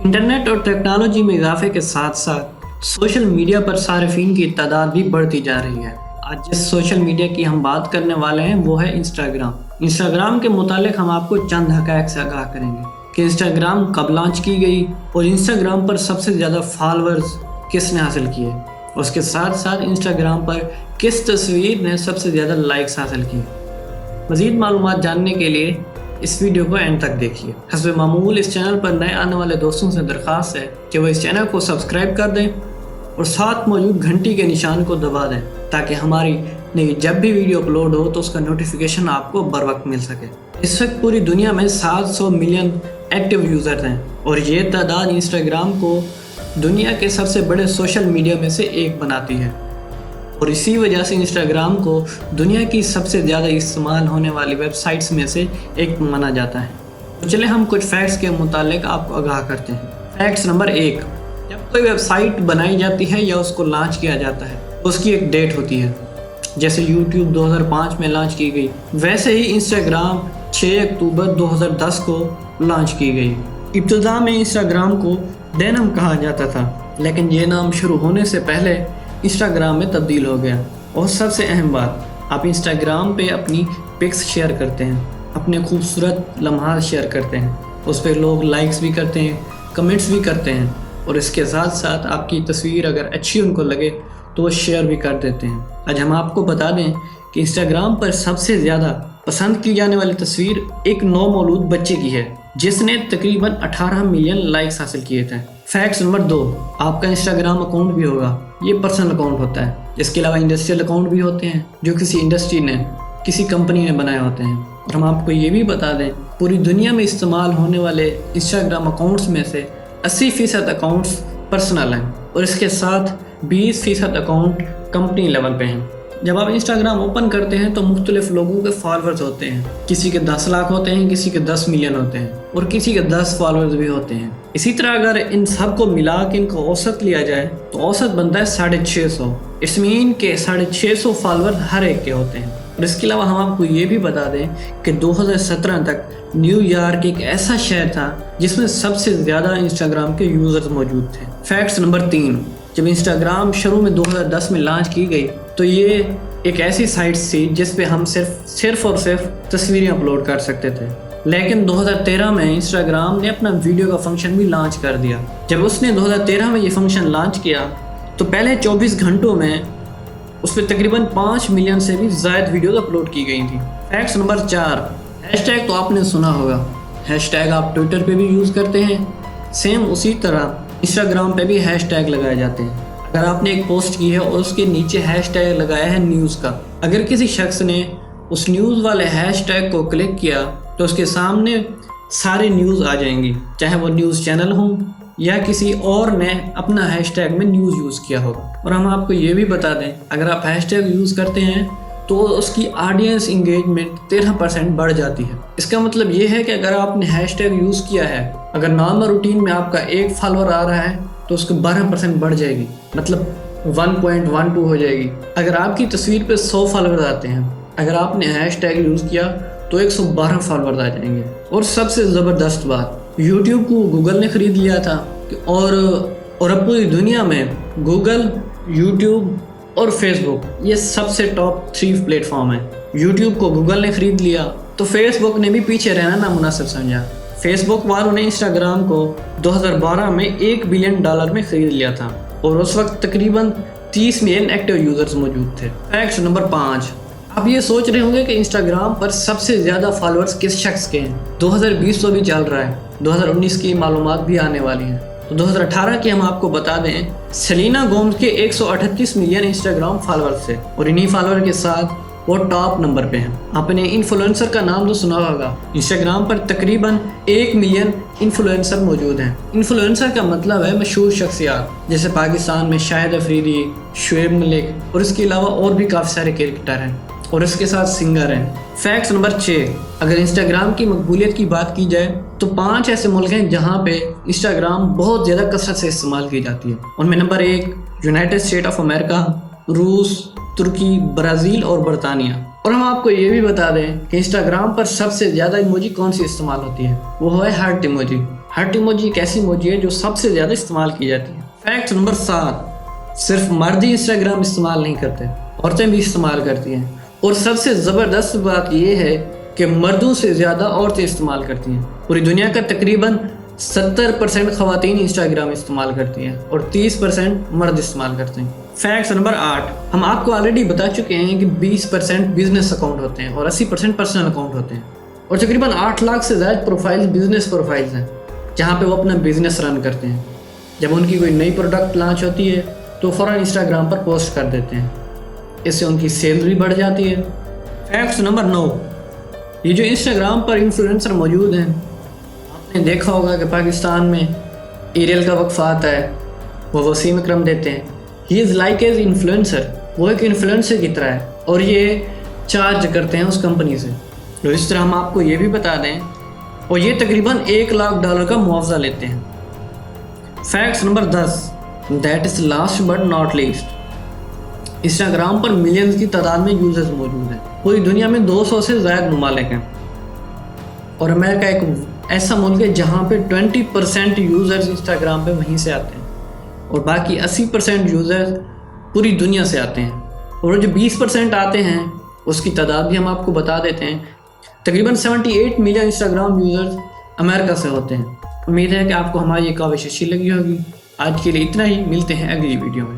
Internet और technology में इजाफे के साथ साथ सोशल मीडिया पर सारिफीन की तादाद भी बढ़ती जा रही है। आज जिस सोशल मीडिया की हम बात करने वाले हैं वो है इंस्टाग्राम के मुतालिक हम आपको चंद हक़ाइक़ से आगाह करेंगे कि इंस्टाग्राम कब लॉन्च की गई और इंस्टाग्राम पर सबसे ज़्यादा फॉलोअर्स किसने हासिल किए। उसके साथ साथ इंस्टाग्राम पर किस तस्वीर ने सबसे ज़्यादा लाइक्स हासिल किए। मज़ीद मालूमात जानने के लिए इस वीडियो को एंड तक देखिए। हस्ब मामूल इस चैनल पर नए आने वाले दोस्तों से दरख्वास्त है कि वह इस चैनल को सब्सक्राइब कर दें और साथ मौजूद घंटी के निशान को दबा दें ताकि हमारी नई जब भी वीडियो अपलोड हो तो उसका नोटिफिकेशन आपको बर वक्त मिल सके। इस वक्त पूरी दुनिया में 700 मिलियन एक्टिव यूज़र हैं और ये तादाद इंस्टाग्राम को दुनिया के सबसे बड़े सोशल मीडिया में से एक बनाती है और इसी वजह से इंस्टाग्राम को दुनिया की सबसे ज़्यादा इस्तेमाल होने वाली वेबसाइट्स में से एक माना जाता है। तो चले हम कुछ फैक्ट्स के मुतालिक आपको आगाह करते हैं। फैक्ट्स नंबर 1, जब कोई वेबसाइट बनाई जाती है या उसको लॉन्च किया जाता है उसकी एक डेट होती है। जैसे यूट्यूब 2005 में लॉन्च की गई, वैसे ही इंस्टाग्राम 6 अक्टूबर 2010 को लॉन्च की गई। इब्तिदा में इंस्टाग्राम को डेनिम कहा जाता था, लेकिन ये नाम शुरू होने से पहले इंस्टाग्राम में तब्दील हो गया। और सबसे अहम बात, आप इंस्टाग्राम पे अपनी पिक्स शेयर करते हैं, अपने खूबसूरत लम्हात शेयर करते हैं, उस पर लोग लाइक्स भी करते हैं, कमेंट्स भी करते हैं और इसके साथ साथ आपकी तस्वीर अगर अच्छी उनको लगे तो वो शेयर भी कर देते हैं। आज हम आपको बता दें कि इंस्टाग्राम पर सबसे ज़्यादा पसंद की जाने वाली तस्वीर एक नौमौलूद बच्चे की है जिसने तकरीबन 18 मिलियन लाइक्स हासिल किए थे। फैक्ट नंबर 2, आपका इंस्टाग्राम अकाउंट भी होगा। ये पर्सनल अकाउंट होता है। इसके अलावा इंडस्ट्रियल अकाउंट भी होते हैं जो किसी इंडस्ट्री ने, किसी कंपनी ने बनाए होते हैं। और हम आपको ये भी बता दें, पूरी दुनिया में इस्तेमाल होने वाले इंस्टाग्राम अकाउंट्स में से 80% अकाउंट्स पर्सनल हैं और इसके साथ 20% अकाउंट कंपनी लेवल पे हैं। जब आप इंस्टाग्राम ओपन करते हैं तो मुख्तलिफ लोगों के फॉलोअर्स होते हैं। किसी के 10 लाख होते हैं, किसी के 10 मिलियन होते हैं और किसी के 10 फॉलोअर्स भी होते हैं। इसी तरह अगर इन सब को मिला के इनका औसत लिया जाए तो औसत बनता है 650। इट्स मीन के 650 फॉलोअर्स हर एक के होते हैं। और इसके अलावा हम आपको ये भी बता दें कि 2017 तक न्यूयॉर्क एक ऐसा शहर था जिसमें सबसे ज़्यादा इंस्टाग्राम के यूज़र्स मौजूद थे। फैक्ट्स नंबर 3, जब इंस्टाग्राम शुरू में 2010 में लॉन्च की गई तो ये एक ऐसी साइट्स थी जिस पे हम सिर्फ और सिर्फ तस्वीरें अपलोड कर सकते थे। लेकिन 2013 में इंस्टाग्राम ने अपना वीडियो का फंक्शन भी लॉन्च कर दिया। जब उसने 2013 में ये फंक्शन लॉन्च किया तो पहले 24 घंटों में उस पर तकरीबन 5 मिलियन से भी ज़्यादा वीडियोज़ अपलोड की गई थी। फैक्ट्स नंबर 4, हैशटैग तो आपने सुना होगा। हैशटैग आप ट्विटर पे भी यूज़ करते हैं, सेम उसी तरह इंस्टाग्राम पे भी हैशटैग लगाए जाते हैं। अगर आपने एक पोस्ट की है और उसके नीचे हैशटैग लगाया है न्यूज़ का, अगर किसी शख्स ने उस न्यूज़ वाले हैशटैग को क्लिक किया तो उसके सामने सारे न्यूज़ आ जाएंगी, चाहे वो न्यूज़ चैनल हो या किसी और ने अपना हैशटैग में न्यूज़ यूज़ किया होगा। और हम आपको ये भी बता दें, अगर आप हैशटैग यूज़ करते हैं तो उसकी ऑडियंस इंगेजमेंट 13% बढ़ जाती है। इसका मतलब ये है कि अगर आपने हैशटैग यूज़ किया है, अगर नॉर्मल रूटीन में आपका 1 फॉलोअर आ रहा है तो उसको 12% बढ़ जाएगी, मतलब 1.12 हो जाएगी। अगर आपकी तस्वीर पे 100 फॉलोअर्स आते हैं, अगर आपने हैशटैग यूज़ किया तो 112 फॉलोअर्स आ जाएंगे। और सबसे ज़बरदस्त बात, यूट्यूब को गूगल ने ख़रीद लिया था और अब पूरी दुनिया में गूगल, यूट्यूब और फेसबुक ये सबसे टॉप 3 प्लेटफॉर्म है। यूट्यूब को गूगल ने ख़रीद लिया तो फेसबुक ने भी पीछे रहना नामुनासिब समझा। फेसबुक वालों ने इंस्टाग्राम को 2012 में $1 बिलियन में ख़रीद लिया था और उस वक्त तकरीबन 30 मिलियन एक्टिव यूज़र्स मौजूद थे। फैक्ट नंबर 5, आप ये सोच रहे होंगे कि इंस्टाग्राम पर सबसे ज़्यादा फॉलोअर्स किस शख्स के हैं। 2020 तो भी चल रहा है, 2019 की मालूमात भी आने वाली हैं। तो 2018 की हम आपको बता दें, सेलिना गोमेज के 138 मिलियन इंस्टाग्राम फॉलोअर्स थे और इन्हीं फॉलोअर के साथ वो टॉप नंबर पे हैं। आपने इन्फ्लुएंसर का नाम तो सुना होगा। इंस्टाग्राम पर तकरीबन 1 मिलियन इन्फ्लुएंसर मौजूद हैं। इन्फ्लुएंसर का मतलब है मशहूर शख्सियत, जैसे पाकिस्तान में शाहिद अफरीदी, शुएब मलिक और इसके अलावा और भी काफ़ी सारे क्रिकेटर हैं और इसके साथ सिंगर हैं। फैक्ट नंबर 6, अगर इंस्टाग्राम की मकबूलियत की बात की जाए तो 5 ऐसे मुल्क हैं जहाँ पे इंस्टाग्राम बहुत ज़्यादा कसरत से इस्तेमाल की जाती है। उनमें number 1 United state of America, रूस, तुर्की, ब्राज़ील और बरतानिया। और हम आपको ये भी बता दें कि इंस्टाग्राम पर सबसे ज़्यादा इमोजी कौन सी इस्तेमाल होती है, वो है हार्ट इमोजी। हर्ट इमोजी एक ऐसी इमोजी है जो सबसे ज़्यादा इस्तेमाल की जाती है। फैक्ट नंबर 7, सिर्फ मर्द ही इंस्टाग्राम इस्तेमाल नहीं करते, औरतें भी इस्तेमाल करती हैं। और सबसे ज़बरदस्त बात यह है कि मर्दों से ज़्यादा औरतें इस्तेमाल करती हैं। पूरी दुनिया का तकरीबन 70% ख़वातीन इंस्टाग्राम इस्तेमाल करती हैं और 30% मर्द इस्तेमाल करते हैं। फैक्ट नंबर 8, हम आपको ऑलरेडी बता चुके हैं कि 20% बिजनेस अकाउंट होते हैं और 80% पर्सनल अकाउंट होते हैं और तकरीबन 8 लाख से ज़्यादा प्रोफाइल्स बिजनेस प्रोफाइल्स हैं जहाँ पे वो अपना बिजनेस रन करते हैं। जब उनकी कोई नई प्रोडक्ट लॉन्च होती है तो फ़ौरन इंस्टाग्राम पर पोस्ट कर देते हैं, इससे उनकी सेल्स भी बढ़ जाती है। फैक्ट नंबर 9, ये जो इंस्टाग्राम पर इन्फ्लुएंसर मौजूद हैं, आपने देखा होगा कि पाकिस्तान में एरियल का वक्फा आता है, वो वसीम अकरम देते हैं। He is like as influencer, वो एक इन्फ्लुएंसर की तरह है और ये चार्ज करते हैं उस कंपनी से। तो इस तरह हम आपको ये भी बता दें, और ये तकरीबन $1 लाख का मुआवजा लेते हैं। Fact number 10, that is last but not least, Instagram पर मिलियंस की तादाद में यूज़र्स मौजूद हैं। पूरी दुनिया में 200 से ज़्यादा ममालिक हैं और अमेरिका एक ऐसा मुल्क है जहाँ पे 20% यूज़र्स इंस्टाग्राम पे वहीं से आते हैं और बाकी 80% यूज़र्स पूरी दुनिया से आते हैं। और जो 20% आते हैं उसकी तादाद भी हम आपको बता देते हैं, तकरीबन 78 मिलियन इंस्टाग्राम यूज़र्स अमेरिका से होते हैं। उम्मीद है कि आपको हमारी ये काविश अच्छी लगी होगी। आज के लिए इतना ही, मिलते हैं अगली वीडियो में।